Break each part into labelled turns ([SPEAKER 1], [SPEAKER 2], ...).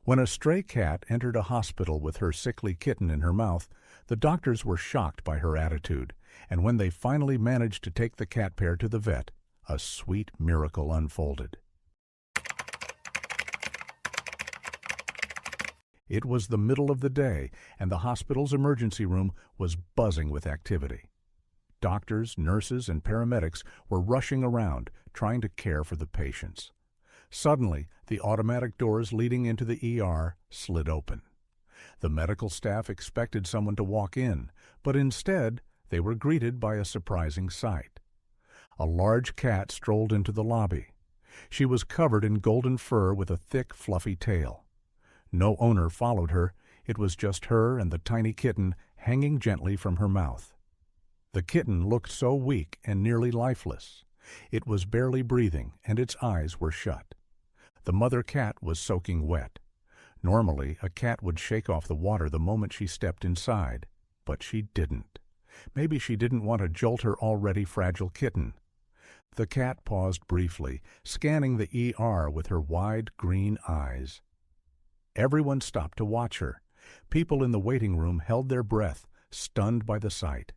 [SPEAKER 1] When a stray cat entered a hospital with her sickly kitten in her mouth, the doctors were shocked by her attitude, and when they finally managed to take the cat pair to the vet, a sweet miracle unfolded. It was the middle of the day, and the hospital's emergency room was buzzing with activity. Doctors, nurses, and paramedics were rushing around, trying to care for the patients. Suddenly, the automatic doors leading into the ER slid open. The medical staff expected someone to walk in, but instead, they were greeted by a surprising sight. A large cat strolled into the lobby. She was covered in golden fur with a thick, fluffy tail. No owner followed her. It was just her and the tiny kitten hanging gently from her mouth. The kitten looked so weak and nearly lifeless. It was barely breathing, and its eyes were shut. The mother cat was soaking wet. Normally, a cat would shake off the water the moment she stepped inside, but she didn't. Maybe she didn't want to jolt her already fragile kitten. The cat paused briefly, scanning the ER with her wide green eyes. Everyone stopped to watch her. People in the waiting room held their breath, stunned by the sight.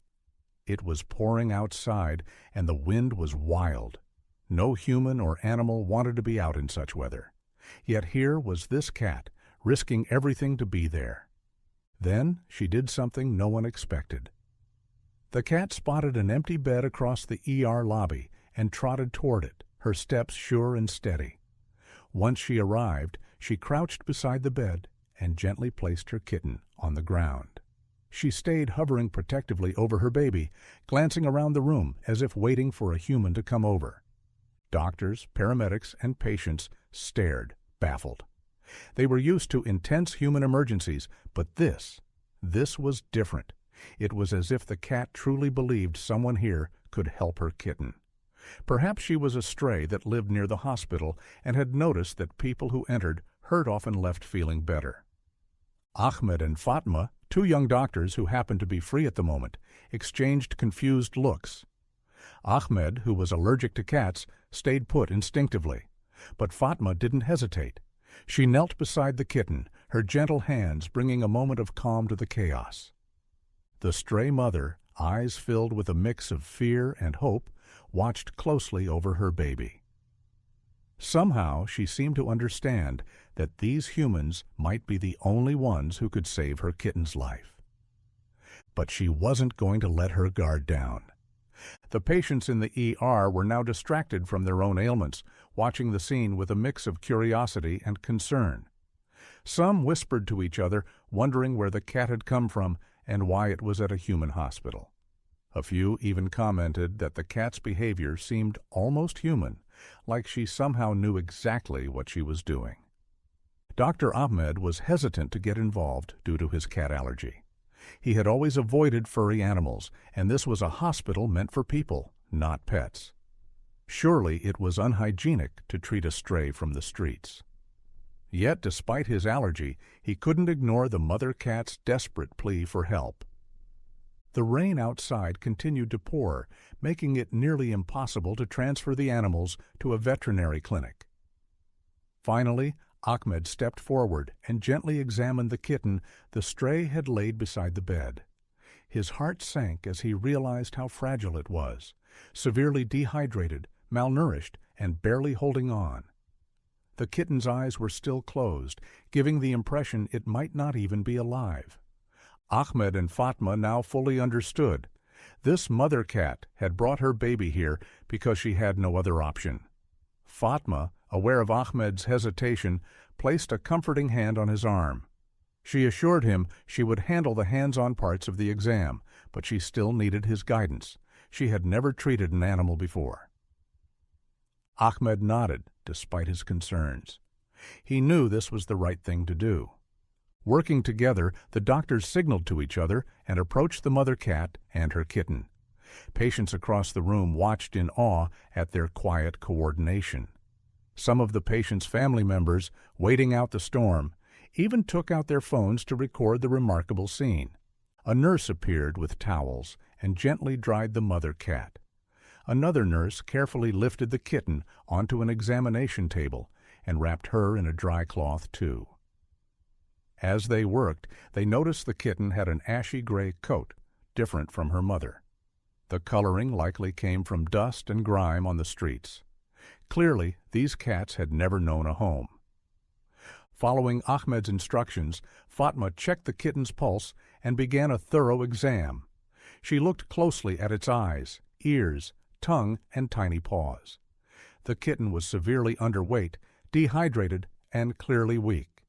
[SPEAKER 1] It was pouring outside, and the wind was wild. No human or animal wanted to be out in such weather. Yet here was this cat, risking everything to be there. Then she did something no one expected. The cat spotted an empty bed across the ER lobby and trotted toward it, her steps sure and steady. Once she arrived, she crouched beside the bed and gently placed her kitten on the ground. She stayed hovering protectively over her baby, glancing around the room as if waiting for a human to come over. Doctors, paramedics, and patients stared, baffled. They were used to intense human emergencies, but this was different. It was as if the cat truly believed someone here could help her kitten. Perhaps she was a stray that lived near the hospital and had noticed that people who entered heard often left feeling better. Ahmed and Fatma, two young doctors who happened to be free at the moment, exchanged confused looks. Ahmed, who was allergic to cats, stayed put instinctively, but Fatma didn't hesitate. She knelt beside the kitten, her gentle hands bringing a moment of calm to the chaos. The stray mother, eyes filled with a mix of fear and hope, watched closely over her baby. Somehow she seemed to understand that these humans might be the only ones who could save her kitten's life. But she wasn't going to let her guard down. The patients in the ER were now distracted from their own ailments, watching the scene with a mix of curiosity and concern. Some whispered to each other, wondering where the cat had come from and why it was at a human hospital. A few even commented that the cat's behavior seemed almost human, like she somehow knew exactly what she was doing. Dr. Ahmed was hesitant to get involved due to his cat allergy. He had always avoided furry animals, and this was a hospital meant for people, not pets. Surely it was unhygienic to treat a stray from the streets. Yet, despite his allergy, he couldn't ignore the mother cat's desperate plea for help. The rain outside continued to pour, making it nearly impossible to transfer the animals to a veterinary clinic. Finally, Ahmed stepped forward and gently examined the kitten the stray had laid beside the bed. His heart sank as he realized how fragile it was, severely dehydrated, malnourished, and barely holding on. The kitten's eyes were still closed, giving the impression it might not even be alive. Ahmed and Fatma now fully understood. This mother cat had brought her baby here because she had no other option. Fatma, aware of Ahmed's hesitation, placed a comforting hand on his arm. She assured him she would handle the hands-on parts of the exam, but she still needed his guidance. She had never treated an animal before. Ahmed nodded, despite his concerns. He knew this was the right thing to do. Working together, the doctors signaled to each other and approached the mother cat and her kitten. Patients across the room watched in awe at their quiet coordination. Some of the patients' family members, waiting out the storm, even took out their phones to record the remarkable scene. A nurse appeared with towels and gently dried the mother cat. Another nurse carefully lifted the kitten onto an examination table and wrapped her in a dry cloth too. As they worked, they noticed the kitten had an ashy gray coat, different from her mother. The coloring likely came from dust and grime on the streets. Clearly, these cats had never known a home. Following Ahmed's instructions, Fatma checked the kitten's pulse and began a thorough exam. She looked closely at its eyes, ears, tongue, and tiny paws. The kitten was severely underweight, dehydrated, and clearly weak.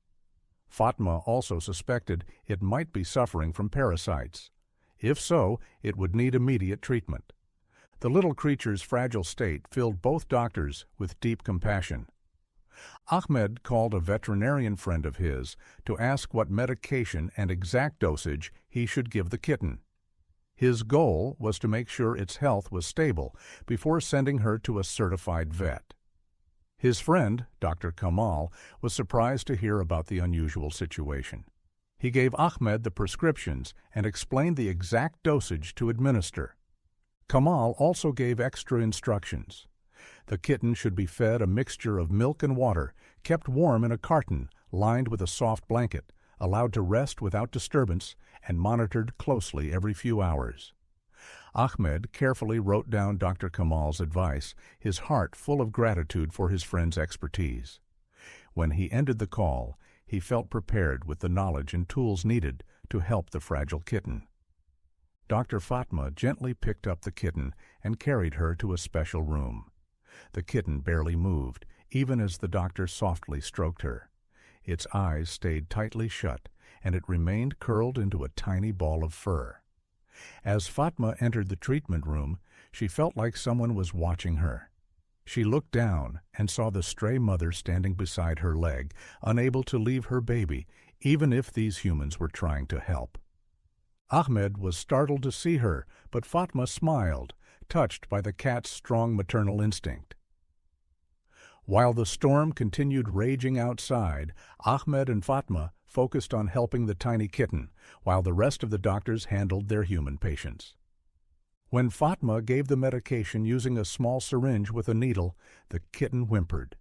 [SPEAKER 1] Fatma also suspected it might be suffering from parasites. If so, it would need immediate treatment. The little creature's fragile state filled both doctors with deep compassion. Ahmed called a veterinarian friend of his to ask what medication and exact dosage he should give the kitten. His goal was to make sure its health was stable before sending her to a certified vet. His friend, Dr. Kamal, was surprised to hear about the unusual situation. He gave Ahmed the prescriptions and explained the exact dosage to administer. Kamal also gave extra instructions. The kitten should be fed a mixture of milk and water, kept warm in a carton, lined with a soft blanket, allowed to rest without disturbance, and monitored closely every few hours. Ahmed carefully wrote down Dr. Kamal's advice, his heart full of gratitude for his friend's expertise. When he ended the call, he felt prepared with the knowledge and tools needed to help the fragile kitten. Dr. Fatma gently picked up the kitten and carried her to a special room. The kitten barely moved, even as the doctor softly stroked her. Its eyes stayed tightly shut, and it remained curled into a tiny ball of fur. As Fatma entered the treatment room, she felt like someone was watching her. She looked down and saw the stray mother standing beside her leg, unable to leave her baby, even if these humans were trying to help. Ahmed was startled to see her, but Fatma smiled, touched by the cat's strong maternal instinct. While the storm continued raging outside, Ahmed and Fatma focused on helping the tiny kitten, while the rest of the doctors handled their human patients. When Fatma gave the medication using a small syringe with a needle, the kitten whimpered.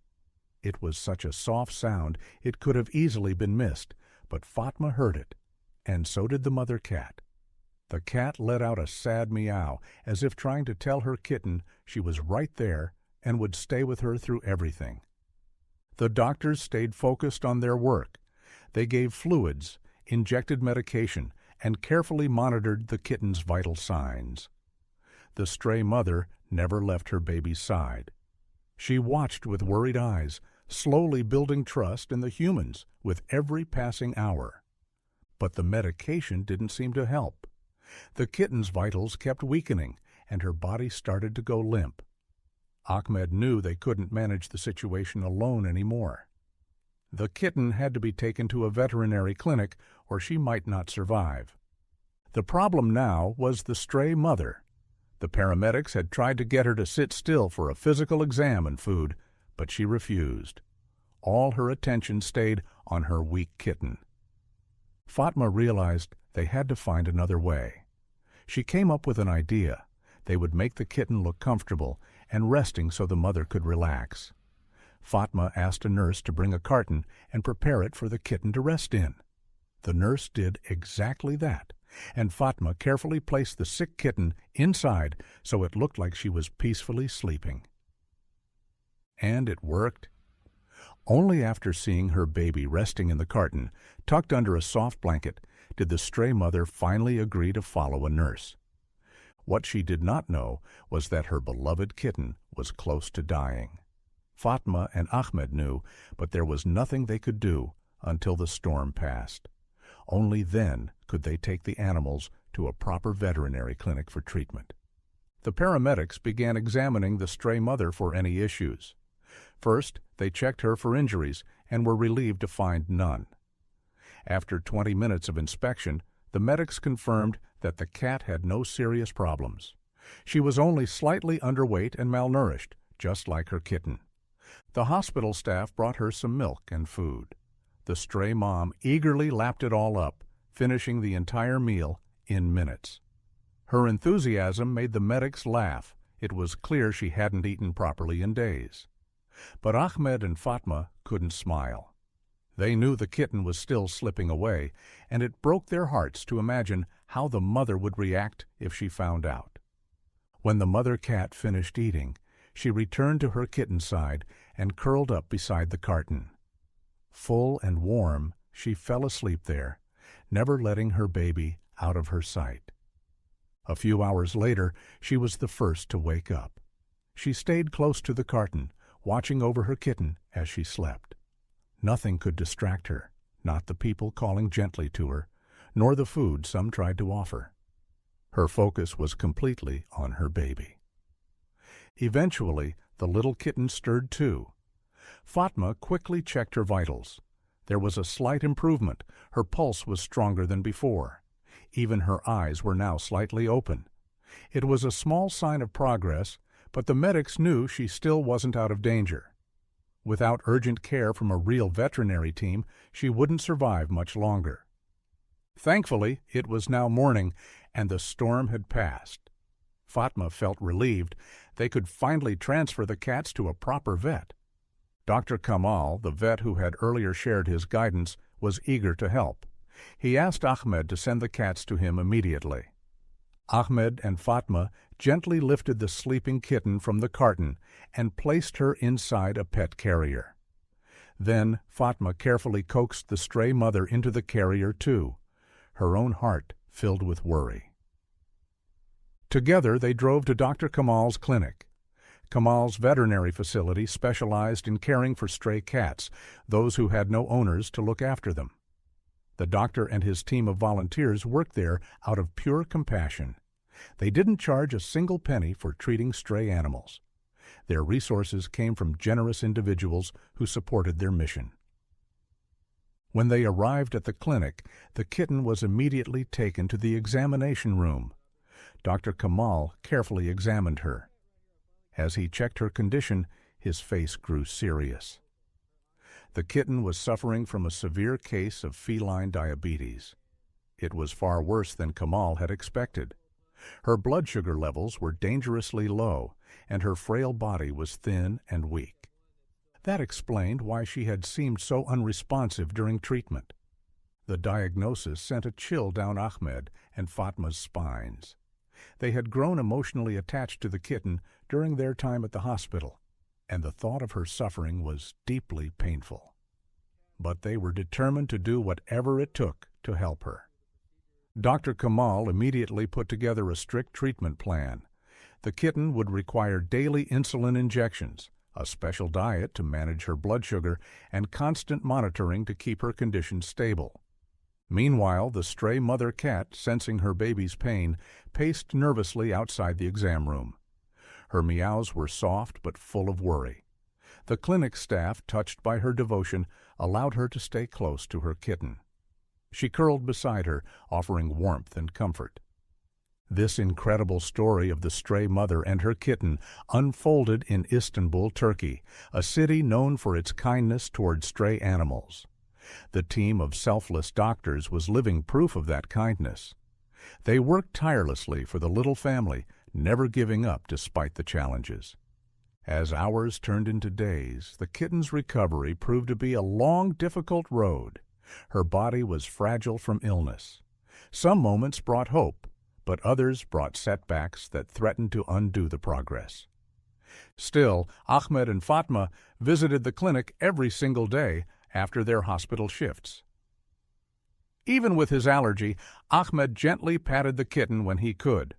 [SPEAKER 1] It was such a soft sound it could have easily been missed, but Fatma heard it, and so did the mother cat. The cat let out a sad meow, as if trying to tell her kitten she was right there and would stay with her through everything. The doctors stayed focused on their work. They gave fluids, injected medication, and carefully monitored the kitten's vital signs. The stray mother never left her baby's side. She watched with worried eyes, slowly building trust in the humans with every passing hour. But the medication didn't seem to help. The kitten's vitals kept weakening, and her body started to go limp. Ahmed knew they couldn't manage the situation alone anymore. The kitten had to be taken to a veterinary clinic, or she might not survive. The problem now was the stray mother. The paramedics had tried to get her to sit still for a physical exam and food, but she refused. All her attention stayed on her weak kitten. Fatma realized they had to find another way. She came up with an idea. They would make the kitten look comfortable and resting so the mother could relax. Fatma asked a nurse to bring a carton and prepare it for the kitten to rest in. The nurse did exactly that, and Fatma carefully placed the sick kitten inside so it looked like she was peacefully sleeping. And it worked. Only after seeing her baby resting in the carton, tucked under a soft blanket, did the stray mother finally agree to follow a nurse. What she did not know was that her beloved kitten was close to dying. Fatma and Ahmed knew, but there was nothing they could do until the storm passed. Only then could they take the animals to a proper veterinary clinic for treatment. The paramedics began examining the stray mother for any issues. First, they checked her for injuries and were relieved to find none. After 20 minutes of inspection, the medics confirmed that the cat had no serious problems. She was only slightly underweight and malnourished, just like her kitten. The hospital staff brought her some milk and food. The stray mom eagerly lapped it all up, finishing the entire meal in minutes. Her enthusiasm made the medics laugh. It was clear she hadn't eaten properly in days. But Ahmed and Fatma couldn't smile. They knew the kitten was still slipping away, and it broke their hearts to imagine how the mother would react if she found out. When the mother cat finished eating, she returned to her kitten's side and curled up beside the carton. Full and warm, she fell asleep there, never letting her baby out of her sight. A few hours later, she was the first to wake up. She stayed close to the carton, watching over her kitten as she slept. Nothing could distract her, not the people calling gently to her, nor the food some tried to offer. Her focus was completely on her baby. Eventually, the little kitten stirred too. Fatma quickly checked her vitals. There was a slight improvement. Her pulse was stronger than before. Even her eyes were now slightly open. It was a small sign of progress, but the medics knew she still wasn't out of danger. Without urgent care from a real veterinary team, she wouldn't survive much longer. Thankfully, it was now morning, and the storm had passed. Fatma felt relieved. They could finally transfer the cats to a proper vet. Dr. Kamal, the vet who had earlier shared his guidance, was eager to help. He asked Ahmed to send the cats to him immediately. Ahmed and Fatma gently lifted the sleeping kitten from the carton and placed her inside a pet carrier. Then Fatma carefully coaxed the stray mother into the carrier too, her own heart filled with worry. Together they drove to Dr. Kamal's clinic. Kamal's veterinary facility specialized in caring for stray cats, those who had no owners to look after them. The doctor and his team of volunteers worked there out of pure compassion. They didn't charge a single penny for treating stray animals. Their resources came from generous individuals who supported their mission. When they arrived at the clinic, the kitten was immediately taken to the examination room. Dr. Kamal carefully examined her. As he checked her condition, his face grew serious. The kitten was suffering from a severe case of feline diabetes. It was far worse than Kamal had expected. Her blood sugar levels were dangerously low, and her frail body was thin and weak. That explained why she had seemed so unresponsive during treatment. The diagnosis sent a chill down Ahmed and Fatma's spines. They had grown emotionally attached to the kitten during their time at the hospital, and the thought of her suffering was deeply painful. But they were determined to do whatever it took to help her. Dr. Kamal immediately put together a strict treatment plan. The kitten would require daily insulin injections, a special diet to manage her blood sugar, and constant monitoring to keep her condition stable. Meanwhile, the stray mother cat, sensing her baby's pain, paced nervously outside the exam room. Her meows were soft but full of worry. The clinic staff, touched by her devotion, allowed her to stay close to her kitten. She curled beside her, offering warmth and comfort. This incredible story of the stray mother and her kitten unfolded in Istanbul, Turkey, a city known for its kindness toward stray animals. The team of selfless doctors was living proof of that kindness. They worked tirelessly for the little family, never giving up despite the challenges. As hours turned into days, the kitten's recovery proved to be a long, difficult road. Her body was fragile from illness. Some moments brought hope, but others brought setbacks that threatened to undo the progress. Still, Ahmed and Fatma visited the clinic every single day after their hospital shifts. Even with his allergy, Ahmed gently patted the kitten when he could.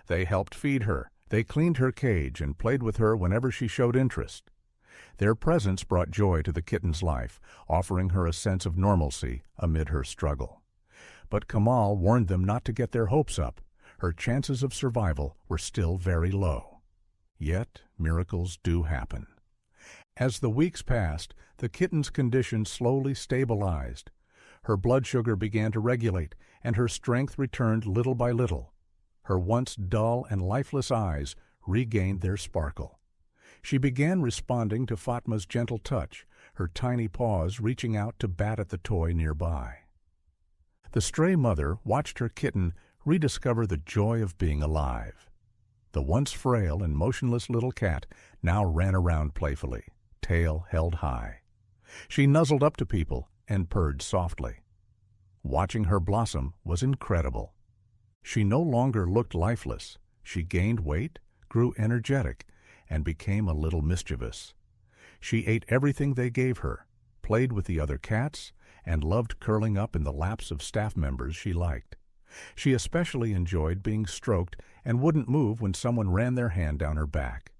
[SPEAKER 1] They helped feed her, they cleaned her cage, and played with her whenever she showed interest. Their presence brought joy to the kitten's life, offering her a sense of normalcy amid her struggle. But Kamal warned them not to get their hopes up. Her chances of survival were still very low. Yet, miracles do happen. As the weeks passed, the kitten's condition slowly stabilized. Her blood sugar began to regulate, and her strength returned little by little. Her once dull and lifeless eyes regained their sparkle. She began responding to Fatma's gentle touch, her tiny paws reaching out to bat at the toy nearby. The stray mother watched her kitten rediscover the joy of being alive. The once frail and motionless little cat now ran around playfully, tail held high. She nuzzled up to people and purred softly. Watching her blossom was incredible. She no longer looked lifeless. She gained weight, grew energetic, and became a little mischievous. She ate everything they gave her, played with the other cats, and loved curling up in the laps of staff members she liked. She especially enjoyed being stroked and wouldn't move when someone ran their hand down her back.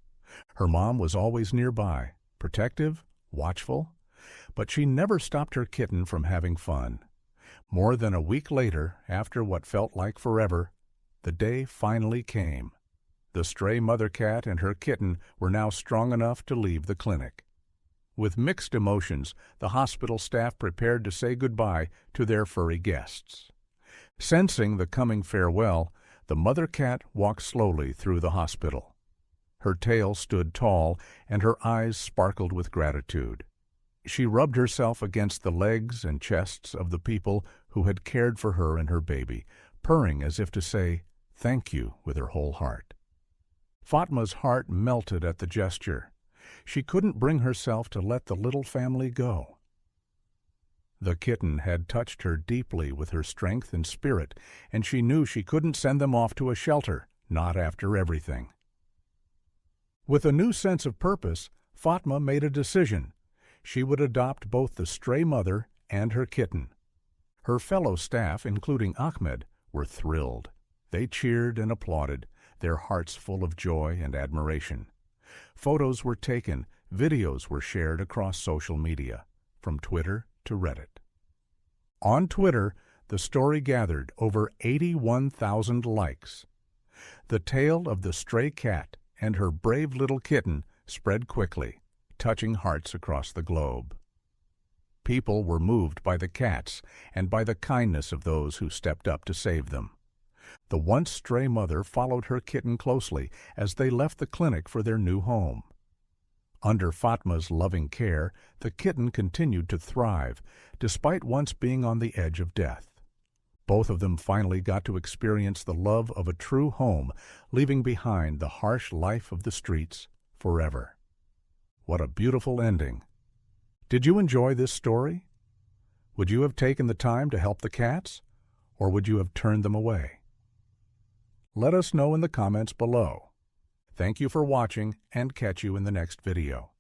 [SPEAKER 1] Her mom was always nearby, protective, watchful, but she never stopped her kitten from having fun. More than a week later, after what felt like forever, the day finally came. The stray mother cat and her kitten were now strong enough to leave the clinic. With mixed emotions, the hospital staff prepared to say goodbye to their furry guests. Sensing the coming farewell, the mother cat walked slowly through the hospital. Her tail stood tall, and her eyes sparkled with gratitude. She rubbed herself against the legs and chests of the people who had cared for her and her baby, purring as if to say, "Thank you," with her whole heart. Fatma's heart melted at the gesture. She couldn't bring herself to let the little family go. The kitten had touched her deeply with her strength and spirit, and she knew she couldn't send them off to a shelter, not after everything. With a new sense of purpose, Fatma made a decision. She would adopt both the stray mother and her kitten. Her fellow staff, including Ahmed, were thrilled. They cheered and applauded, their hearts full of joy and admiration. Photos were taken, videos were shared across social media, from Twitter to Reddit. On Twitter, the story gathered over 81,000 likes. The tale of the stray cat and her brave little kitten spread quickly, touching hearts across the globe. People were moved by the cats and by the kindness of those who stepped up to save them. The once stray mother followed her kitten closely as they left the clinic for their new home. Under Fatma's loving care, the kitten continued to thrive, despite once being on the edge of death. Both of them finally got to experience the love of a true home, leaving behind the harsh life of the streets forever. What a beautiful ending. Did you enjoy this story? Would you have taken the time to help the cats, or would you have turned them away? Let us know in the comments below. Thank you for watching, and catch you in the next video.